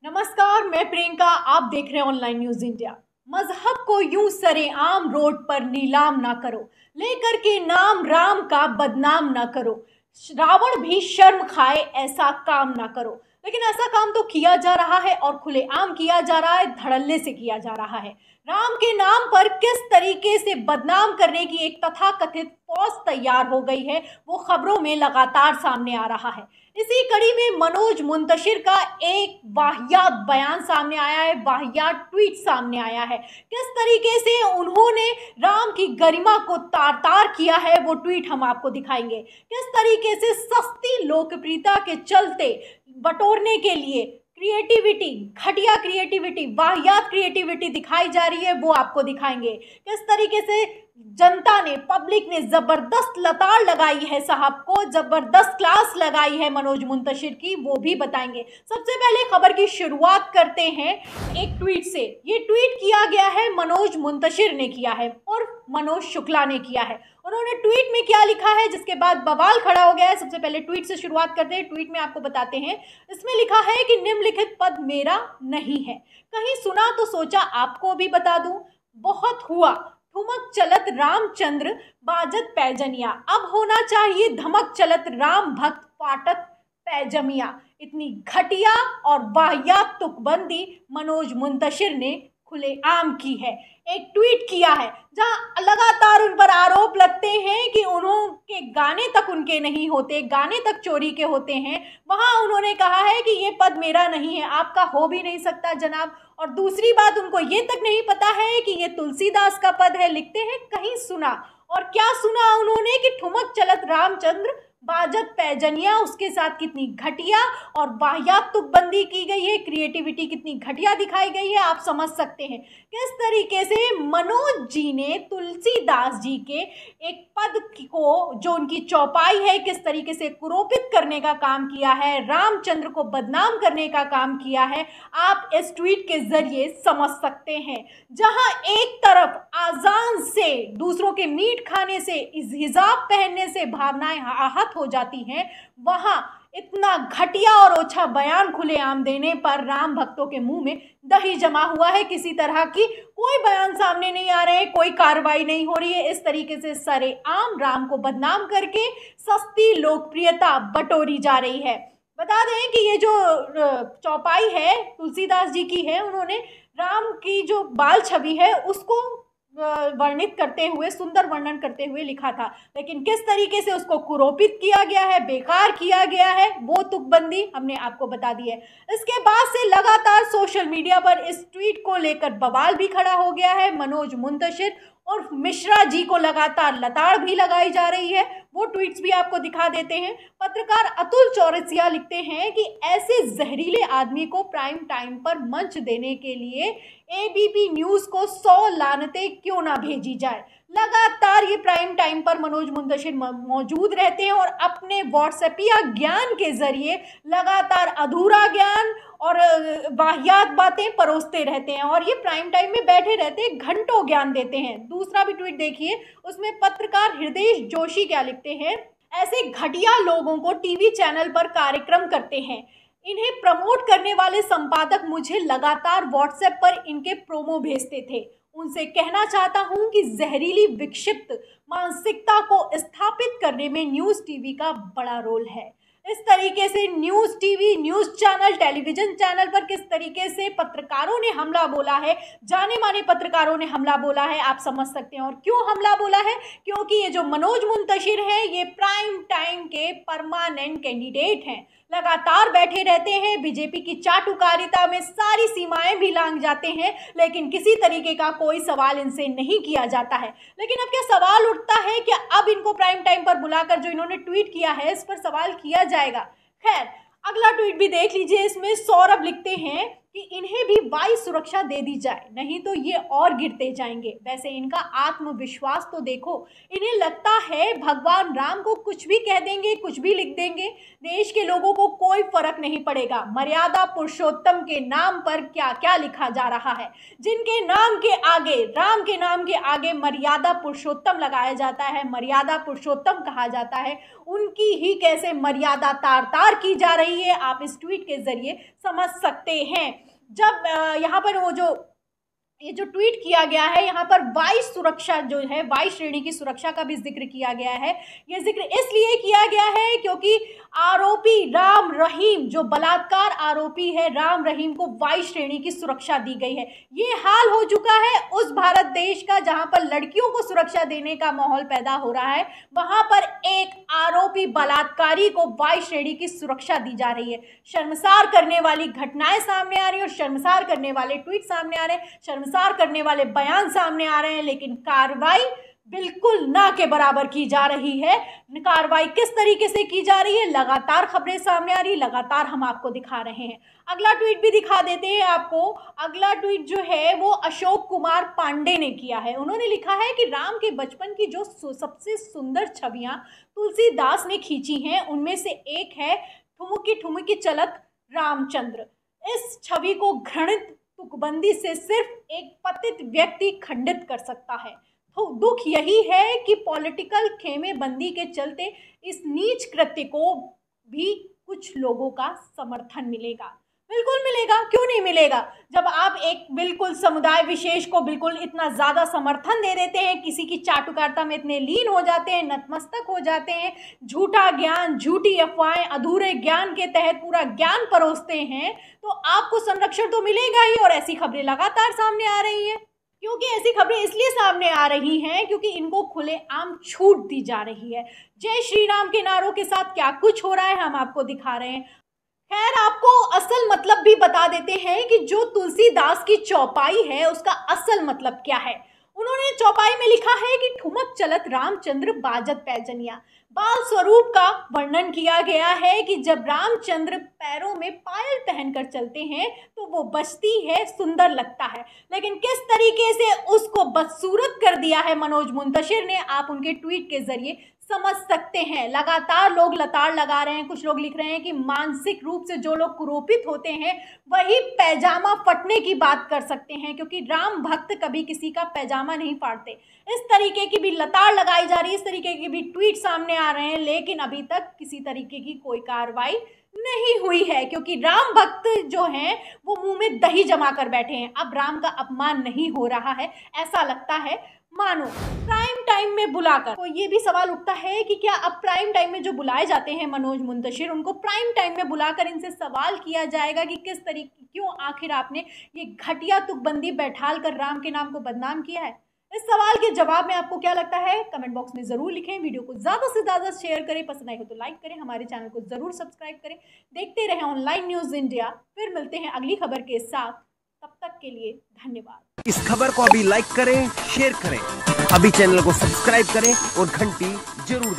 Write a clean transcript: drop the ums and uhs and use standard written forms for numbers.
नमस्कार, मैं प्रियंका। आप देख रहे हैं ऑनलाइन न्यूज इंडिया। मजहब को यूं सरेआम रोड पर नीलाम ना करो, लेकर के नाम राम का बदनाम ना करो। रावण भी शर्म खाए, ऐसा काम ना करो। लेकिन ऐसा काम तो किया जा रहा है और खुलेआम किया जा रहा है, धड़ल्ले से किया जा रहा है। राम के नाम पर किस तरीके से बदनाम करने की एक तथाकथित फौज तैयार हो गई है, वो खबरों में लगातार सामने आ रहा है। इसी कड़ी में मनोज मुंतशिर का एक वाहियात बयान सामने आया है, वाहियात ट्वीट सामने आया है। किस तरीके से उन्होंने राम की गरिमा को तार तार किया है, वो ट्वीट हम आपको दिखाएंगे। किस तरीके से सस्ती लोकप्रियता के चलते बटोरने के लिए क्रिएटिविटी, घटिया क्रिएटिविटी, वाहियात क्रिएटिविटी दिखाई जा रही है, वो आपको दिखाएंगे। किस तरीके से जनता ने, पब्लिक ने जबरदस्त लताड़ लगाई है साहब को, जबरदस्त क्लास लगाई है मनोज मुंतशिर की, वो भी बताएंगे। सबसे पहले खबर की शुरुआत करते हैं एक ट्वीट से। ये ट्वीट किया गया है, मनोज मुंतशिर ने किया है और मनोज शुक्ला ने किया है। उन्होंने ट्वीट में क्या लिखा है, जिसके बाद बवाल खड़ा हो गया है। सबसे पहले ट्वीट से शुरुआत करते हैं। ट्वीट में आपको बताते हैं, इसमें लिखा है कि निम्नलिखित पद मेरा नहीं है, कहीं सुना तो सोचा आपको भी बता दूं। बहुत हुआ ठुमक चलत रामचंद्र बाजत पैजनिया, अब होना चाहिए धमक चलत राम भक्त पाटत पैजमिया। इतनी घटिया और वाहियात तुकबंदी मनोज मुंतशिर ने खुलेआम की है। एक ट्वीट किया है जहां लगातार उन पर आरोप लगते हैं कि उनके गाने तक उनके नहीं होते, गाने तक चोरी के होते हैं। वहां उन्होंने कहा है कि ये पद मेरा नहीं है, आपका हो भी नहीं सकता जनाब। और दूसरी बात, उनको ये तक नहीं पता है कि ये तुलसीदास का पद है। लिखते हैं कहीं सुना, और क्या सुना उन्होंने कि ठुमक चलत रामचंद्र बाजत पैजनिया। उसके साथ कितनी घटिया और वाहियात तुकबंदी की गई है, क्रिएटिविटी कितनी घटिया दिखाई गई है, आप समझ सकते हैं। किस तरीके से मनोज जी ने तुलसीदास जी के एक पद को, जो उनकी चौपाई है, किस तरीके से कुरूपित करने का काम किया है, रामचंद्र को बदनाम करने का काम किया है, आप इस ट्वीट के जरिए समझ सकते हैं। जहां एक तरफ आजान से, दूसरों के मीट खाने से, इस हिजाब पहनने से भावनाएं आहत हो जाती हैं, वहां इतना घटिया और ओछा बयान खुलेआम देने पर राम भक्तों के मुंह में दही जमा हुआ है। किसी तरह की कोई बयान सामने नहीं आ रहे हैं, कोई कार्रवाई नहीं हो रही है। इस तरीके से सरेआम राम को बदनाम करके सस्ती लोकप्रियता बटोरी जा रही है। बता दें कि ये जो चौपाई है तुलसीदास जी की है, उन्होंने राम की जो बाल छवि है उसको वर्णित करते हुए, सुंदर वर्णन करते हुए लिखा था, लेकिन किस तरीके से उसको कुरूपित किया गया है, बेकार किया गया है, वो तुकबंदी हमने आपको बता दी है। इसके बाद से लगातार सोशल मीडिया पर इस ट्वीट को लेकर बवाल भी खड़ा हो गया है। मनोज मुंतशिर और मिश्रा जी को लगातार लताड़ भी लगाई जा रही है। वो ट्वीट्स भी आपको दिखा देते हैं। पत्रकार अतुल चौरसिया लिखते हैं कि ऐसे जहरीले आदमी को प्राइम टाइम पर मंच देने के लिए एबीपी न्यूज को 100 लानतें क्यों ना भेजी जाए। लगातार ये प्राइम टाइम पर मनोज मुंतशिर मौजूद रहते हैं और अपने व्हाट्सएपिया ज्ञान के जरिए लगातार अधूरा ज्ञान और वाहियात बातें परोसते रहते हैं, और ये प्राइम टाइम में बैठे रहते हैं, घंटों ज्ञान देते हैं। दूसरा भी ट्वीट देखिए, उसमें पत्रकार हृदय जोशी क्या लिखते हैं, ऐसे घटिया लोगों को टीवी चैनल पर कार्यक्रम करते हैं, इन्हें प्रमोट करने वाले संपादक मुझे लगातार व्हाट्सएप पर इनके प्रोमो भेजते थे। उनसे कहना चाहता हूं कि जहरीली विक्षिप्त मानसिकता को स्थापित करने में न्यूज टीवी का बड़ा रोल है। इस तरीके से news TV, news channel, television channel पर किस तरीके से पत्रकारों ने हमला बोला है, जाने माने पत्रकारों ने हमला बोला है, आप समझ सकते हैं। और क्यों हमला बोला है, क्योंकि ये जो मनोज मुंतशिर हैं, ये प्राइम टाइम के परमानेंट कैंडिडेट हैं, लगातार बैठे रहते हैं, बीजेपी की चाटुकारिता में सारी सीमाएं भी लांघ जाते हैं, लेकिन किसी तरीके का कोई सवाल इनसे नहीं किया जाता है। लेकिन अब क्या सवाल उठता है कि अब इनको प्राइम टाइम पर बुलाकर जो इन्होंने ट्वीट किया है, इस पर सवाल किया जाएगा। खैर, अगला ट्वीट भी देख लीजिए। इसमें सौरभ लिखते हैं कि इन्हें भी वायु सुरक्षा दे दी जाए, नहीं तो ये और गिरते जाएंगे। वैसे इनका आत्मविश्वास तो देखो, इन्हें लगता है भगवान राम को कुछ भी कह देंगे, कुछ भी लिख देंगे, देश के लोगों को कोई फर्क नहीं पड़ेगा। मर्यादा पुरुषोत्तम के नाम पर क्या क्या लिखा जा रहा है। जिनके नाम के आगे, राम के नाम के आगे मर्यादा पुरुषोत्तम लगाया जाता है, मर्यादा पुरुषोत्तम कहा जाता है, उनकी ही कैसे मर्यादा तार तार की जा रही है, आप इस ट्वीट के जरिए समझ सकते हैं। जब यहाँ पर ये जो ट्वीट किया गया है, यहाँ पर वायु सुरक्षा जो है, वायु श्रेणी की सुरक्षा का भी जिक्र किया गया है। ये जिक्र इसलिए किया गया है क्योंकि आरोपी राम रहीम, जो बलात्कार आरोपी है राम रहीम, को वायु श्रेणी की सुरक्षा दी गई है। ये हाल हो चुका है उस भारत देश का जहां पर लड़कियों को सुरक्षा देने का माहौल पैदा हो रहा है, वहां पर एक आरोपी बलात्कारी को वायु श्रेणी की सुरक्षा दी जा रही है। शर्मसार करने वाली घटनाएं सामने आ रही है और शर्मसार करने वाले ट्वीट सामने आ रहे हैं, शर्मसार करने वाले बयान सामने आ रहे हैं, लेकिन कार्रवाई बिल्कुल ना के बराबर की जा रही है। कार्रवाई किस तरीके से की जा रही है, लगातार खबरें सामने आ रही है, लगातार हम आपको दिखा रहे हैं। अगला ट्वीट भी दिखा देते हैं आपको। अगला ट्वीट जो है वो अशोक कुमार पांडे ने किया है। उन्होंने लिखा है कि राम के बचपन की जो सबसे सुंदर छवियां तुलसीदास ने खींची हैं, उनमें से एक है ठुमुकी ठुमुकी चलत रामचंद्र। इस छवि को घृणित तुकबंदी से सिर्फ एक पतित व्यक्ति खंडित कर सकता है। तो दुख यही है कि पॉलिटिकल खेमेबंदी के चलते इस नीच कृत्य को भी कुछ लोगों का समर्थन मिलेगा। बिल्कुल मिलेगा, क्यों नहीं मिलेगा। जब आप एक बिल्कुल समुदाय विशेष को बिल्कुल इतना ज़्यादा समर्थन दे देते हैं, किसी की चाटुकारिता में इतने लीन हो जाते हैं, नतमस्तक हो जाते हैं, झूठा ज्ञान, झूठी अफवाहें, अधूरे ज्ञान के तहत पूरा ज्ञान परोसते हैं, तो आपको संरक्षण तो मिलेगा ही। और ऐसी खबरें लगातार सामने आ रही हैं, क्योंकि ऐसी खबरें इसलिए सामने आ रही हैं क्योंकि इनको खुलेआम छूट दी जा रही है। जय श्री राम के नारों के साथ क्या कुछ हो रहा है हम आपको दिखा रहे हैं। खैर, आपको असल मतलब भी बता देते हैं कि जो तुलसीदास की चौपाई है उसका असल मतलब क्या है। उन्होंने चौपाई में लिखा है कि ठुमक चलत रामचंद्र बाजत पैजनिया। बाल स्वरूप का वर्णन किया गया है कि जब रामचंद्र पैरों में पायल पहनकर चलते हैं तो वो बजती है, सुंदर लगता है। लेकिन किस तरीके से उसको बदसूरत कर दिया है मनोज मुंतशिर ने, आप उनके ट्वीट के जरिए समझ सकते हैं। लगातार लोग लताड़ लगा रहे हैं। कुछ लोग लिख रहे हैं कि मानसिक रूप से जो लोग कुरूपित होते हैं वही पैजामा फटने की बात कर सकते हैं, क्योंकि राम भक्त कभी किसी का पैजामा नहीं फाड़ते। इस तरीके की भी लताड़ लगाई जा रही है, इस तरीके के भी ट्वीट सामने आ रहे हैं, लेकिन अभी तक किसी तरीके की कोई कार्रवाई नहीं हुई है, क्योंकि राम भक्त जो हैं वो मुंह में दही जमा कर बैठे हैं। अब राम का अपमान नहीं हो रहा है, ऐसा लगता है मानो प्राइम टाइम में बुलाकर। तो ये भी सवाल उठता है कि क्या अब प्राइम टाइम में जो बुलाए जाते हैं मनोज मुंतशिर, उनको प्राइम टाइम में बुलाकर इनसे सवाल किया जाएगा कि किस तरीके, क्यों आखिर आपने ये घटिया तुकबंदी बैठाल कर राम के नाम को बदनाम किया है। इस सवाल के जवाब में आपको क्या लगता है कमेंट बॉक्स में जरूर लिखें। वीडियो को ज़्यादा से ज़्यादा शेयर करें, पसंद आई हो तो लाइक करें, हमारे चैनल को जरूर सब्सक्राइब करें। देखते रहें ऑनलाइन न्यूज़ इंडिया। फिर मिलते हैं अगली खबर के साथ, तब तक के लिए धन्यवाद। इस खबर को अभी लाइक करें, शेयर करें, अभी चैनल को सब्सक्राइब करें और घंटी जरूर